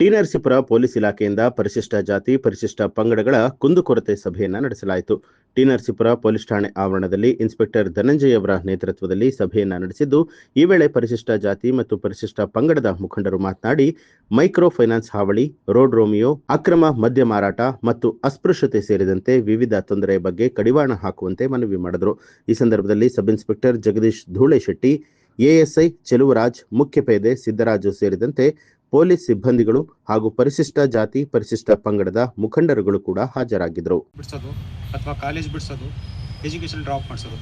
T Narasipura police ಇಲಾಖೆಯಿಂದ ಪರಿಶಿಷ್ಟ ಜಾತಿ ಪರಿಶಿಷ್ಟ ಪಂಗಡಗಳ ಕುಂದುಕೊರತೆ ಸಭೆಯನ್ನು ನಡೆಸಲಾಯಿತು. ಟಿ ನರಸೀಪುರ ಪೊಲೀಸ್ ಠಾಣೆ ಆವರಣದಲ್ಲಿ ಇನ್ಸ್ಪೆಕ್ಟರ್ ಧನಂಜಯ್ ಅವರ ನೇತೃತ್ವದಲ್ಲಿ ಸಭೆಯನ್ನು ನಡೆಸಿದ್ದು, ಈ ವೇಳೆ ಪರಿಶಿಷ್ಟ ಜಾತಿ ಮತ್ತು ಪರಿಶಿಷ್ಟ ಪಂಗಡದ ಮುಖಂಡರು ಮಾತನಾಡಿ, ಮೈಕ್ರೋ ಫೈನಾನ್ಸ್ ಹಾವಳಿ, ರೋಡ್ ರೋಮಿಯೋ, ಅಕ್ರಮ ಮದ್ಯ ಮಾರಾಟ ಮತ್ತು ಅಸ್ಪೃಶ್ಯತೆ ಸೇರಿದಂತೆ ವಿವಿಧ ತೊಂದರೆಯ ಬಗ್ಗೆ ಕಡಿವಾಣ ಹಾಕುವಂತೆ ಮನವಿ ಮಾಡಿದರು. ಈ ಸಂದರ್ಭದಲ್ಲಿ sub inspector Jagadish Dhuleshetty, ASI Cheluvaraj, ಮುಖ್ಯ ಪೇದೆ ಸಿದ್ದರಾಜು ಸೇರಿದಂತೆ ಪೊಲೀಸ್ ಸಿಬ್ಬಂದಿಗಳು ಹಾಗೂ ಪರಿಶಿಷ್ಟ ಜಾತಿ ಪರಿಶಿಷ್ಟ ಪಂಗಡದ ಮುಖಂಡರುಗಳು ಕೂಡ ಹಾಜರಾಗಿದ್ದರು. ಬಿಡಿಸೋದು ಅಥವಾ ಕಾಲೇಜ್ ಬಿಡಿಸೋದು, ಎಜುಕೇಷನ್ ಡ್ರಾಪ್ ಮಾಡಿಸೋದು.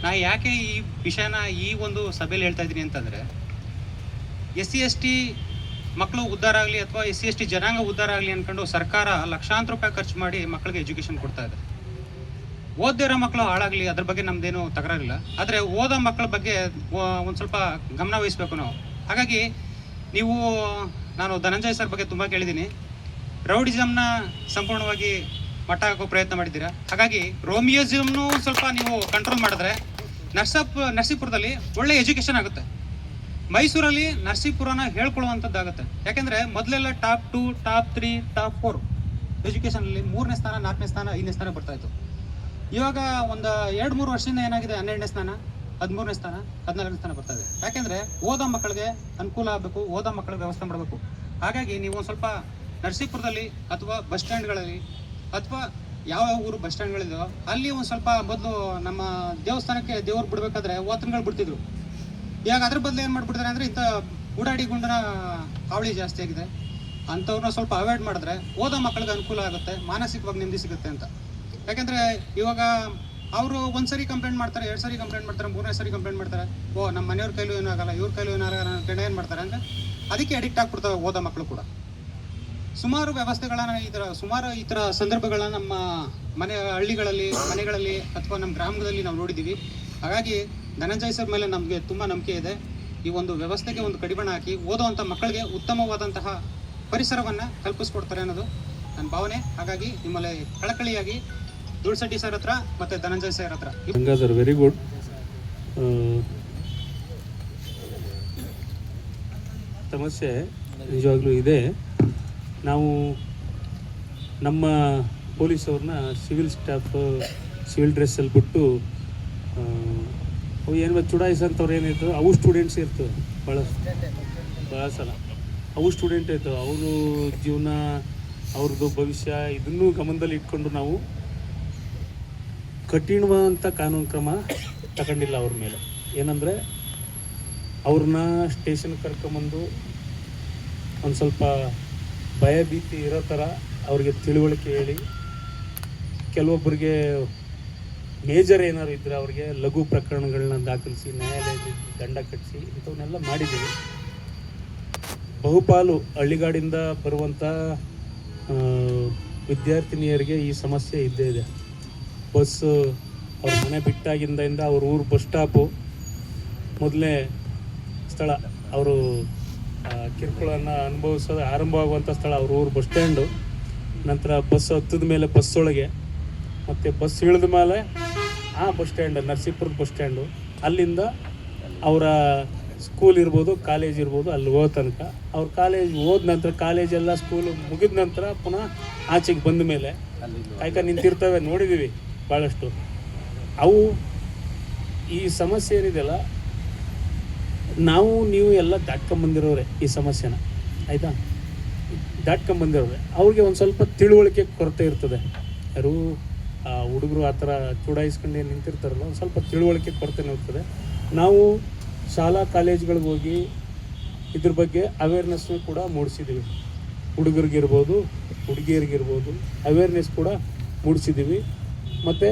ನಾ ಯಾಕೆ ಈ ವಿಷಯನ ಈ ಒಂದು ಸಭೆಯಲ್ಲಿ ಹೇಳ್ತಾ ಇದ್ದೀನಿ ಅಂತಂದರೆ, SC/ST ಮಕ್ಕಳು ಉದ್ಧಾರ ಆಗಲಿ ಅಥವಾ SC/ST ಜನಾಂಗ ಉದ್ಧಾರ ಆಗಲಿ ಅಂದ್ಕೊಂಡು ಸರ್ಕಾರ ಲಕ್ಷಾಂತರ ರೂಪಾಯಿ ಖರ್ಚು ಮಾಡಿ ಮಕ್ಕಳಿಗೆ ಎಜುಕೇಷನ್ ಕೊಡ್ತಾ ಇದೆ. ಓದಿರೋ ಮಕ್ಕಳು ಹಾಳಾಗಲಿ, ಅದ್ರ ಬಗ್ಗೆ ನಮ್ಮದೇನು ತಕರಾರಿಲ್ಲ. ಆದರೆ ಓದೋ ಮಕ್ಕಳ ಬಗ್ಗೆ ಒಂದು ಸ್ವಲ್ಪ ಗಮನ ವಹಿಸಬೇಕು ನಾವು. ಹಾಗಾಗಿ ನಾನು ಧನಂಜಯ್ ಸರ್ ಬಗ್ಗೆ ತುಂಬ ಕೇಳಿದ್ದೀನಿ. ರೌಡಿಸಮ್ನ ಸಂಪೂರ್ಣವಾಗಿ ಮಟ್ಟ ಹಾಕೋ ಪ್ರಯತ್ನ ಮಾಡಿದ್ದೀರಾ. ಹಾಗಾಗಿ ರೋಮಿಯೋಸಮ್ನು ಸ್ವಲ್ಪ ನೀವು ಕಂಟ್ರೋಲ್ ಮಾಡಿದ್ರೆ ನರಸೀಪುರದಲ್ಲಿ ಒಳ್ಳೆ ಎಜುಕೇಷನ್ ಆಗುತ್ತೆ. ಮೈಸೂರಲ್ಲಿ ನರಸೀಪುರನ ಹೇಳ್ಕೊಳ್ಳುವಂಥದ್ದಾಗುತ್ತೆ. ಯಾಕೆಂದರೆ ಮೊದಲೆಲ್ಲ ಟಾಪ್ 2, ಟಾಪ್ 3, ಟಾಪ್ 4 ಎಜುಕೇಷನಲ್ಲಿ 3ನೇ ಸ್ಥಾನ, 4ನೇ ಸ್ಥಾನ, 5ನೇ ಸ್ಥಾನ ಬರ್ತಾಯಿತ್ತು. ಇವಾಗ ಒಂದು 2-3 ವರ್ಷದಿಂದ ಏನಾಗಿದೆ, 12ನೇ ಸ್ಥಾನ, 13ನೇ ಸ್ಥಾನ, 14ನೇ ಸ್ಥಾನ ಬರ್ತಾ ಇದೆ. ಯಾಕೆಂದರೆ ಓದೋ ಮಕ್ಕಳಿಗೆ ಅನುಕೂಲ ಆಗಬೇಕು, ಓದೋ ಮಕ್ಕಳಿಗೆ ವ್ಯವಸ್ಥೆ ಮಾಡಬೇಕು. ಹಾಗಾಗಿ ನೀವು ಒಂದು ಸ್ವಲ್ಪ ನರಸೀಪುರದಲ್ಲಿ ಅಥವಾ ಬಸ್ ಸ್ಟ್ಯಾಂಡ್ಗಳಲ್ಲಿ ಅಥವಾ ಯಾವ ಊರು ಬಸ್ ಸ್ಟ್ಯಾಂಡ್ಗಳಿದೆಯೋ ಅಲ್ಲಿ ಒಂದು ಸ್ವಲ್ಪ ಮೊದಲು ನಮ್ಮ ದೇವಸ್ಥಾನಕ್ಕೆ ದೇವ್ರು ಬಿಡಬೇಕಾದ್ರೆ ಓತನ್ಗಳು ಬಿಡ್ತಿದ್ರು. ಇವಾಗ ಅದ್ರ ಬದಲು ಏನು ಮಾಡಿಬಿಡ್ತಾರೆ ಅಂದರೆ, ಇಂಥ ಉಡಾಡಿ ಗುಂಡನ ಹಾವಳಿ ಜಾಸ್ತಿ ಆಗಿದೆ. ಅಂಥವ್ರನ್ನ ಸ್ವಲ್ಪ ಅವಾಯ್ಡ್ ಮಾಡಿದ್ರೆ ಓದೋ ಮಕ್ಕಳಿಗೆ ಅನುಕೂಲ ಆಗುತ್ತೆ, ಮಾನಸಿಕವಾಗಿ ನೆಮ್ಮದಿ ಸಿಗುತ್ತೆ ಅಂತ. ಯಾಕೆಂದರೆ ಇವಾಗ ಅವರು ಒಂದು ಸರಿ ಕಂಪ್ಲೇಂಟ್ ಮಾಡ್ತಾರೆ, 2 ಸರಿ ಕಂಪ್ಲೇಂಟ್ ಮಾಡ್ತಾರೆ, 3ನೇ ಸರಿ ಕಂಪ್ಲೇಂಟ್ ಮಾಡ್ತಾರೆ. ನಮ್ಮ ಮನೆಯವ್ರ ಕೈಲೂ ಏನೂ ಆಗಲ್ಲ, ಇವ್ರ ಕೈಲೂ ಏನೂ ಆಗಲ್ಲ ಅಂತ ಏನು ಮಾಡ್ತಾರೆ ಅಂದರೆ ಅದಕ್ಕೆ ಅಡಿಕ್ಟ್ ಆಗಿಬಿಡ್ತವೆ ಓದೋ ಮಕ್ಕಳು ಕೂಡ. ಸುಮಾರು ವ್ಯವಸ್ಥೆಗಳನ್ನ ಈ ಥರ ಸಂದರ್ಭಗಳನ್ನ ನಮ್ಮ ಮನೆಗಳಲ್ಲಿ ಅಥವಾ ನಮ್ಮ ಗ್ರಾಮದಲ್ಲಿ ನಾವು ನೋಡಿದ್ದೀವಿ. ಹಾಗಾಗಿ ಧನಂಜಯ್ ಸರ್ ಮೇಲೆ ನಮಗೆ ತುಂಬ ನಂಬಿಕೆ ಇದೆ. ಈ ಒಂದು ವ್ಯವಸ್ಥೆಗೆ ಒಂದು ಕಡಿವಾಣ ಹಾಕಿ ಓದುವಂಥ ಮಕ್ಕಳಿಗೆ ಉತ್ತಮವಾದಂತಹ ಪರಿಸರವನ್ನು ಕಲ್ಪಿಸ್ಕೊಡ್ತಾರೆ ಅನ್ನೋದು ನನ್ನ ಭಾವನೆ. ಹಾಗಾಗಿ ನಿಮ್ಮಲ್ಲಿ ಕಳಕಳಿಯಾಗಿ ಧೂಳೆಶೆಟ್ಟಿ ಸರ್ ಹತ್ರ ಮತ್ತು ಧನಂಜಯ್ ಸರ್ ಹತ್ರ. Sir, very good. ಸಮಸ್ಯೆ ನಿಜವಾಗ್ಲೂ ಇದೆ. ನಾವು ನಮ್ಮ ಪೊಲೀಸವ್ರನ್ನ ಸಿವಿಲ್ ಸ್ಟಾಫ್ ಸಿವಿಲ್ ಡ್ರೆಸ್ಸಲ್ಲಿ ಬಿಟ್ಟು ಏನು ಚುಡಾಯಿಸೋಂಥವ್ರು ಏನಿತ್ತು, ಅವು ಸ್ಟೂಡೆಂಟ್ಸ್ ಇರ್ತವೆ ಭಾಳ ಸಲ. ಅವು ಸ್ಟೂಡೆಂಟ್ ಇರ್ತವೆ, ಅವರು ಜೀವನ, ಅವ್ರದ್ದು ಭವಿಷ್ಯ ಇದನ್ನೂ ಗಮನದಲ್ಲಿ ಇಟ್ಕೊಂಡು ನಾವು ಕಠಿಣವಾದಂಥ ಕಾನೂನು ಕ್ರಮ ತಗೊಂಡಿಲ್ಲ ಅವ್ರ ಮೇಲೆ. ಏನಂದರೆ, ಅವ್ರನ್ನ ಸ್ಟೇಷನ್ಗೆ ಕರ್ಕೊಂಬಂದು ಒಂದು ಸ್ವಲ್ಪ ಭಯ ಭೀತಿ ಇರೋ ಥರ ಅವ್ರಿಗೆ ತಿಳುವಳಿಕೆ ಹೇಳಿ, ಕೆಲವೊಬ್ಬರಿಗೆ ಮೇಜರ್ ಏನಾದ್ರು ಇದ್ದರೆ ಅವ್ರಿಗೆ ಲಘು ಪ್ರಕರಣಗಳನ್ನ ದಾಖಲಿಸಿ ನ್ಯಾಯಾಲಯದಲ್ಲಿ ದಂಡ ಕಟ್ಟಿಸಿ ಇಂಥವನ್ನೆಲ್ಲ ಮಾಡಿದ್ದೀವಿ. ಬಹುಪಾಲು ಹಳ್ಳಿಗಾಡಿಂದ ಬರುವಂಥ ವಿದ್ಯಾರ್ಥಿನಿಯರಿಗೆ ಈ ಸಮಸ್ಯೆ ಇದ್ದೇ ಇದೆ. ಬಸ್ ಅವ್ರ ಮನೆ ಬಿಟ್ಟಾಗಿಂದ ಅವ್ರ ಊರು ಬಸ್ ಸ್ಟಾಪು ಮೊದಲನೇ ಸ್ಥಳ, ಅವರು ಕಿರುಕುಳನ್ನು ಅನುಭವಿಸೋದು ಆರಂಭವಾಗುವಂಥ ಸ್ಥಳ ಅವ್ರ ಊರು ಬಸ್ ಸ್ಟ್ಯಾಂಡು. ನಂತರ ಬಸ್ ಹತ್ತಿದ ಮೇಲೆ ಬಸ್ಸೊಳಗೆ, ಮತ್ತು ಬಸ್ ಇಳಿದ ಮೇಲೆ ಆ ಬಸ್ ಸ್ಟ್ಯಾಂಡ್ ನರಸೀಪುರದ ಬಸ್ ಸ್ಟ್ಯಾಂಡು, ಅಲ್ಲಿಂದ ಅವರ ಸ್ಕೂಲ್ ಇರ್ಬೋದು, ಕಾಲೇಜ್ ಇರ್ಬೋದು, ಅಲ್ಲಿ ಹೋದ ತನಕ. ಅವ್ರ ಕಾಲೇಜ್ ಹೋದ ನಂತರ, ಕಾಲೇಜೆಲ್ಲ ಸ್ಕೂಲು ಮುಗಿದ ನಂತರ ಪುನಃ ಆಚೆಗೆ ಬಂದ ಮೇಲೆ ನಿಂತಿರ್ತವೆ, ನೋಡಿದ್ದೀವಿ ಭಾಳಷ್ಟು. ಅವು ಈ ಸಮಸ್ಯೆ ಏನಿದೆಯಲ್ಲ, ನೀವು ಎಲ್ಲ ದಾಟ್ಕೊಂಬಂದಿರೋರೆ ಈ ಸಮಸ್ಯೆನ, ಆಯಿತಾ? ದಾಟ್ಕೊಂಬಂದಿರೋರೆ ಅವ್ರಿಗೆ ಒಂದು ಸ್ವಲ್ಪ ತಿಳುವಳಿಕೆ ಕೊರತೆ ಇರ್ತದೆ. ಯಾರು ಹುಡುಗರು ಆ ಥರ ಚುಡಾಯಿಸ್ಕೊಂಡು ನಿಂತಿರ್ತಾರಲ್ಲ, ಒಂದು ಸ್ವಲ್ಪ ತಿಳುವಳಿಕೆ ಕೊರತೆ ಇರ್ತದೆ. ನಾವು ಶಾಲಾ ಕಾಲೇಜ್ಗಳಿಗೆ ಹೋಗಿ ಇದ್ರ ಬಗ್ಗೆ ಅವೇರ್ನೆಸ್ನು ಕೂಡ ಮೂಡಿಸಿದ್ದೀವಿ. ಹುಡುಗರಿಗಿರ್ಬೋದು, ಹುಡುಗಿಯರಿಗಿರ್ಬೋದು ಅವೇರ್ನೆಸ್ ಕೂಡ ಮೂಡಿಸಿದ್ದೀವಿ. ಮತ್ತು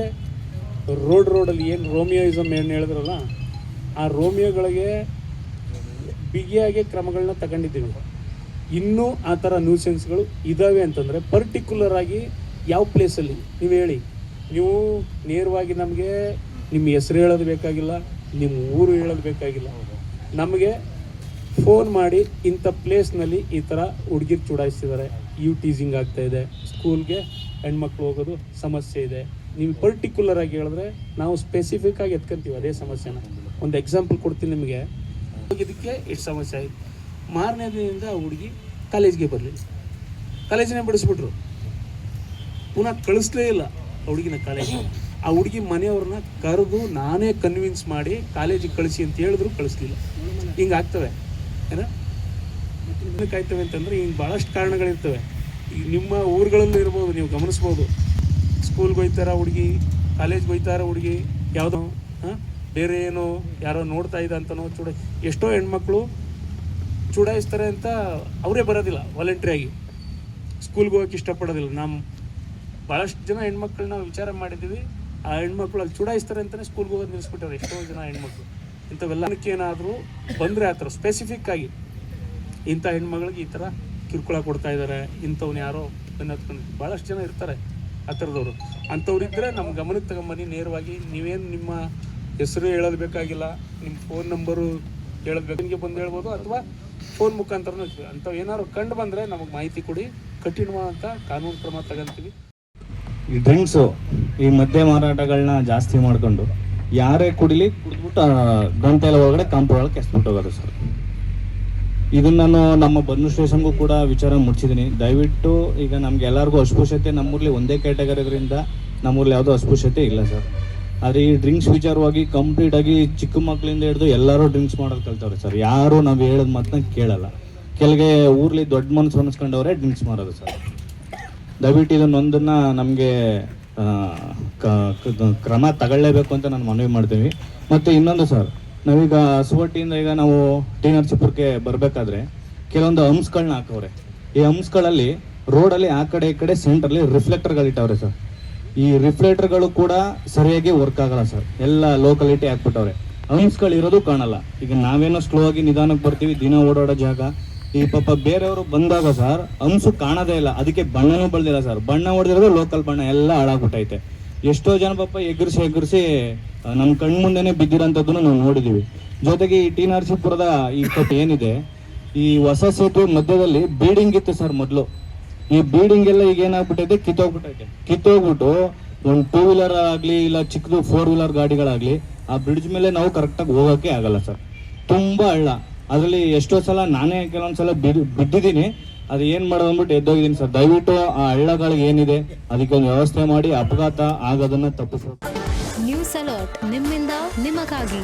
ರೋಡಲ್ಲಿ ಏನು ರೋಮಿಯೋಯಿಸಮ್ ಏನು ಹೇಳಿದ್ರಲ್ಲ, ಆ ರೋಮಿಯೋಗಳಿಗೆ ಬಿಗಿಯಾಗಿ ಕ್ರಮಗಳನ್ನ ತಗೊಂಡಿದ್ದೀವಿ. ಇನ್ನೂ ಆ ಥರ ನ್ಯೂಸೆನ್ಸ್ಗಳು ಇದ್ದಾವೆ ಅಂತಂದರೆ, ಪರ್ಟಿಕ್ಯುಲರ್ ಆಗಿ ಯಾವ ಪ್ಲೇಸಲ್ಲಿ ನೀವು ಹೇಳಿ. ನೀವು ನೇರವಾಗಿ ನಮಗೆ ನಿಮ್ಮ ಹೆಸರು ಹೇಳೋದು ಬೇಕಾಗಿಲ್ಲ, ನಿಮ್ಮ ಊರು ಹೇಳೋದು ಬೇಕಾಗಿಲ್ಲ. ನಮಗೆ ಫೋನ್ ಮಾಡಿ, ಇಂಥ ಪ್ಲೇಸ್ನಲ್ಲಿ ಈ ಥರ ಹುಡುಗಿರು ಚುಡಾಯಿಸ್ತಿದ್ದಾರೆ, ಟೀಸಿಂಗ್ ಆಗ್ತಾಯಿದೆ, ಸ್ಕೂಲ್ಗೆ ಹೆಣ್ಮಕ್ಳು ಹೋಗೋದು ಸಮಸ್ಯೆ ಇದೆ, ನೀವು ಪರ್ಟಿಕ್ಯುಲರ್ ಆಗಿ ಹೇಳಿದ್ರೆ ನಾವು ಸ್ಪೆಸಿಫಿಕ್ ಆಗಿ ಎತ್ಕೊಂತೀವಿ ಅದೇ ಸಮಸ್ಯೆನ. ಒಂದು ಎಕ್ಸಾಂಪಲ್ ಕೊಡ್ತೀನಿ ನಿಮಗೆ. ಇದಕ್ಕೆ ಎಷ್ಟು ಸಮಸ್ಯೆ ಆಯಿತು. ಮಾರನೇ ದಿನದಿಂದ ಹುಡುಗಿ ಕಾಲೇಜ್ಗೆ ಬರಲಿಲ್ಲ, ಕಾಲೇಜನ್ನೇ ಬಿಡಿಸ್ಬಿಟ್ರು, ಪುನಃ ಕಳಿಸ್ಲೇ ಇಲ್ಲ ಹುಡುಗಿನ ಕಾಲೇಜಿಗೆ. ಆ ಹುಡುಗಿ ಮನೆಯವ್ರನ್ನ ಕರೆದು ನಾನೇ ಕನ್ವಿನ್ಸ್ ಮಾಡಿ ಕಾಲೇಜಿಗೆ ಕಳಿಸಿ ಅಂತ ಹೇಳಿದ್ರು ಕಳಿಸ್ಲಿಲ್ಲ. ಹಿಂಗೆ ಆಗ್ತವೆ ಏನೋ ಕಾಯ್ತವೆ ಅಂತಂದರೆ ಹಿಂಗೆ ಭಾಳಷ್ಟು ಕಾರಣಗಳಿರ್ತವೆ. ಈಗ ನಿಮ್ಮ ಊರುಗಳಲ್ಲೂ ಇರ್ಬೋದು, ನೀವು ಗಮನಿಸ್ಬೋದು. ಸ್ಕೂಲ್ಗೆ ಹೋಯ್ತಾರ ಹುಡುಗಿ, ಕಾಲೇಜ್ಗೆ ಹೋಯ್ತಾರ ಹುಡುಗಿ, ಯಾವುದೋ ಬೇರೆ ಏನೋ ಯಾರೋ ನೋಡ್ತಾ ಇದ್ದ ಅಂತನೋ ಎಷ್ಟೋ ಹೆಣ್ಮಕ್ಳು ಚೂಡಾಯಿಸ್ತಾರೆ ಅಂತ ಅವರೇ ಬರೋದಿಲ್ಲ, ವಾಲಂಟ್ರಿಯಾಗಿ ಸ್ಕೂಲ್ಗೆ ಹೋಗೋಕೆ ಇಷ್ಟಪಡೋದಿಲ್ಲ. ನಮ್ಮ ಭಾಳಷ್ಟು ಜನ ಹೆಣ್ಮಕ್ಳನ್ನ ವಿಚಾರ ಮಾಡಿದ್ದೀವಿ, ಆ ಹೆಣ್ಮಕ್ಳು ಅಲ್ಲಿ ಚೂಡಾಯಿಸ್ತಾರೆ ಅಂತಲೇ ಸ್ಕೂಲ್ಗೆ ಹೋಗೋದು ನಿಲ್ಲಿಸ್ಬಿಟ್ಟಾರೆ ಎಷ್ಟೋ ಜನ ಹೆಣ್ಮಕ್ಳು. ಇಂಥವೆಲ್ಲಕ್ಕೆ ಏನಾದರೂ ಬಂದರೆ ಆ ಥರ ಸ್ಪೆಸಿಫಿಕ್ ಆಗಿ ಇಂಥ ಹೆಣ್ಮಗಳಿಗೆ ಈ ಥರ ಕಿರುಕುಳ ಕೊಡ್ತಾ ಇದ್ದಾರೆ, ಇಂಥವ್ನು ಯಾರೋ ಹತ್ಕೊಂಡು ಭಾಳಷ್ಟು ಜನ ಇರ್ತಾರೆ ಆ ಥರದವರು. ಅಂಥವ್ರಿದ್ದರೆ ನಮ್ಮ ಗಮನಕ್ಕೆ ತಗೊಂಬನ್ನಿ ನೇರವಾಗಿ. ನೀವೇನು ನಿಮ್ಮ ಹೆಸರು ಹೇಳೋದು ಬೇಕಾಗಿಲ್ಲ, ನಿಮ್ಮ ಫೋನ್ ನಂಬರು ಹೇಳೋದು ಬೇಕು, ನಿಮಗೆ ಬಂದು ಹೇಳ್ಬೋದು, ಅಥವಾ ಫೋನ್ ಮುಖಾಂತರನೂ ಇರ್ತೀವಿ. ಅಂಥವು ಏನಾದ್ರು ಕಂಡು ಬಂದರೆ ನಮಗೆ ಮಾಹಿತಿ ಕೊಡಿ, ಕಠಿಣವಾದಂಥ ಕಾನೂನು ಕ್ರಮ ತಗೊಂತೀವಿ. ಈ ಡ್ರಿಂಕ್ಸು, ಈ ಮದ್ಯ ಮಾರಾಟಗಳನ್ನ ಜಾಸ್ತಿ ಮಾಡಿಕೊಂಡು ಯಾರೇ ಕುಡಿಲಿ ಕುಡಿದ್ಬಿಟ್ಟು ಗ್ರಂಥಾಲಯ ಒಳಗಡೆ ಕಾಂಪೌಂಡ್ ಒಳಗೆ ಕೆಸ್ಬಿಟ್ಟು ಹೋಗೋದು ಸರ್. ಇದನ್ನು ನಾನು ನಮ್ಮ ಬನ್ನು ಸ್ಟೇಷನ್ಗೂ ಕೂಡ ವಿಚಾರ ಮುಟ್ಟಿಸಿದ್ದೀನಿ. ದಯವಿಟ್ಟು ಈಗ ನಮ್ಗೆ ಎಲ್ಲರಿಗೂ ಅಸ್ಪೃಶ್ಯತೆ ನಮ್ಮೂರಲ್ಲಿ ಒಂದೇ ಕ್ಯಾಟಗರಿ ಇರೋದ್ರಿಂದ ನಮ್ಮೂರಲ್ಲಿ ಯಾವುದೋ ಅಸ್ಪೃಶ್ಯತೆ ಇಲ್ಲ ಸರ್. ಆದರೆ ಈ ಡ್ರಿಂಕ್ಸ್ ವಿಚಾರವಾಗಿ ಕಂಪ್ಲೀಟಾಗಿ ಚಿಕ್ಕ ಮಕ್ಕಳಿಂದ ಹಿಡಿದು ಎಲ್ಲರೂ ಡ್ರಿಂಕ್ಸ್ ಮಾಡೋದು ಕಲ್ತವ್ರೆ ಸರ್. ಯಾರು ನಾವು ಹೇಳೋದು ಮಾತನ್ನ ಕೇಳಲ್ಲ. ಕೆಲಗೆ ಊರ್ಲಿ ದೊಡ್ಡ ಮನಸ್ಸು ಅನಿಸ್ಕೊಂಡವ್ರೆ ಡ್ರಿಂಕ್ಸ್ ಮಾಡೋದು ಸರ್. ದಯವಿಟ್ಟು ಇದನ್ನೊಂದನ್ನು ನಮಗೆ ಕ್ರಮ ತಗೊಳ್ಳೇಬೇಕು ಅಂತ ನಾನು ಮನವಿ ಮಾಡ್ತೀವಿ. ಮತ್ತು ಇನ್ನೊಂದು ಸರ್, ನಾವೀಗ ಹೊಸವಟ್ಟಿಯಿಂದ ಈಗ ನಾವು ಟಿ ನರಸೀಪುರಕ್ಕೆ ಬರಬೇಕಾದ್ರೆ ಕೆಲವೊಂದು ಹಂಪ್ಸ್ಗಳನ್ನ ಹಾಕವ್ರೆ. ಈ ಹಂಪ್ಸ್ಗಳಲ್ಲಿ ರೋಡಲ್ಲಿ ಆ ಕಡೆ ಈ ಕಡೆ ಸೆಂಟ್ರಲ್ಲಿ ರಿಫ್ಲೆಕ್ಟರ್ಗಳಿಟ್ಟವ್ರೆ ಸರ್. ಈ ರಿಫ್ಲೆಕ್ಟರ್ಗಳು ಕೂಡ ಸರಿಯಾಗಿ ವರ್ಕ್ ಆಗಲ್ಲ ಸರ್, ಎಲ್ಲ ಲೋಕಲಿಟಿ ಹಾಕ್ಬಿಟ್ಟವ್ರೆ. ಹಂಪ್ಸ್ಗಳಿರೋದು ಕಾಣಲ್ಲ. ಈಗ ನಾವೇನೋ ಸ್ಲೋ ಆಗಿ ನಿಧಾನಕ್ಕೆ ಬರ್ತೀವಿ, ದಿನ ಓಡಾಡೋ ಜಾಗ. ಈ ಪಾಪ ಬೇರೆಯವರು ಬಂದಾಗ ಸರ್ ಹಂಸು ಕಾಣೋದೇ ಇಲ್ಲ, ಅದಕ್ಕೆ ಬಣ್ಣನೂ ಬಳ್ದಿಲ್ಲ ಸರ್. ಬಣ್ಣ ಹೊಡೆದಿರೋದು ಲೋಕಲ್ ಬಣ್ಣ ಎಲ್ಲ ಹಾಳಾಗ್ಬಿಟ್ಟೈತೆ. ಎಷ್ಟೋ ಜನ ಪಾಪ ಎಗರಿಸಿ ನಮ್ಮ ಕಣ್ಮುಂದೆನೇ ಬಿದ್ದಿರೋಂಥದ್ದನ್ನು ನಾವು ನೋಡಿದ್ದೀವಿ. ಜೊತೆಗೆ ಈ ಟಿ ನರಸೀಪುರದ ಈ ಕಟ್ ಏನಿದೆ, ಈ ಹೊಸ ಸೇತುವೆ ಮಧ್ಯದಲ್ಲಿ ಬೀಡಿಂಗ್ ಇತ್ತು ಸರ್ ಮೊದಲು. ಈ ಬೀಡಿಂಗ್ ಎಲ್ಲ ಈಗ ಏನಾಗ್ಬಿಟ್ಟೈತೆ, ಕಿತ್ತೋಗ್ಬಿಟ್ಟು ಒಂದು 2 ವೀಲರ್ ಆಗಲಿ ಇಲ್ಲ ಚಿಕ್ಕದು 4 ವೀಲರ್ ಗಾಡಿಗಳಾಗಲಿ ಆ ಬ್ರಿಡ್ಜ್ ಮೇಲೆ ನಾವು ಕರೆಕ್ಟಾಗಿ ಹೋಗೋಕ್ಕೆ ಆಗಲ್ಲ ಸರ್. ತುಂಬ ಹಳ್ಳ. ಅದರಲ್ಲಿ ಎಷ್ಟೋ ಸಲ ನಾನೇ ಕೆಲವೊಂದ್ಸಲ ಬಿದ್ದಿದ್ದೀನಿ. ಅದು ಏನು ಮಾಡೋದು ಅಂದ್ಬಿಟ್ಟು ಎದ್ದೋಗಿದ್ದೀನಿ ಸರ್. ದಯವಿಟ್ಟು ಆ ಹಳ್ಳಗಳಿಗೆ ಏನಿದೆ ಅದಕ್ಕೆ ಒಂದು ವ್ಯವಸ್ಥೆ ಮಾಡಿ ಅಪಘಾತ ಆಗೋದನ್ನು ತಪ್ಪಿಸೋದು. ನ್ಯೂಸ್ ಅಲರ್ಟ್, ನಿಮ್ಮಿಂದ ನಿಮಗಾಗಿ.